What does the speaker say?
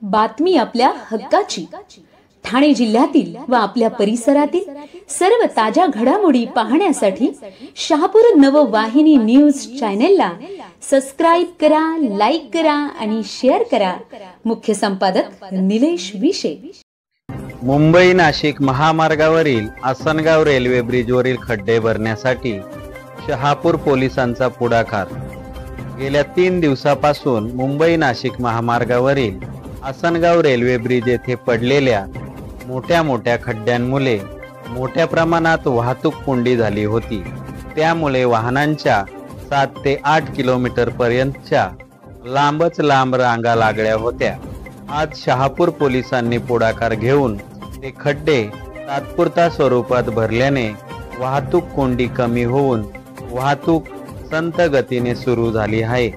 बातमी आपल्या हक्काची. ठाणे जिल्ह्यातील व आपल्या परिसरातील सर्व ताज्या घडामोडी पाहण्यासाठी शहापूर नववाहिनी न्यूज चॅनेलला सबस्क्राइब करा, लाईक करा आणि शेअर करा. मुख्य संपादक निलेश विशे. मुंबई नाशिक महामार्गावरील आसनगाव रेल्वे ब्रिजवरील खड्डे भरण्यासाठी शहापूर पोलिसांचा पुढाकार. गेल्या 3 दिवसापासून मुंबई नाशिक महामार्गावरील आसनगाव रेल्वे ब्रिज येथे पडलेल्या मोठ्या खड्ड्यांमुळे मोठ्या प्रमाणात वाहतूक कोंडी झाली होती. त्यामुळे वाहनांच्या 7 ते 8 किलोमीटर पर्यंतच्या लांबच लांब रांगा लागल्या होत्या. आज शहापूर पोलिसांनी पुढाकार घेऊन ते खड्डे तात्पुरता स्वरूपात भरल्याने वाहतूक कोंडी कमी होऊन वाहतूक संथ गतीने सुरू झाली आहे.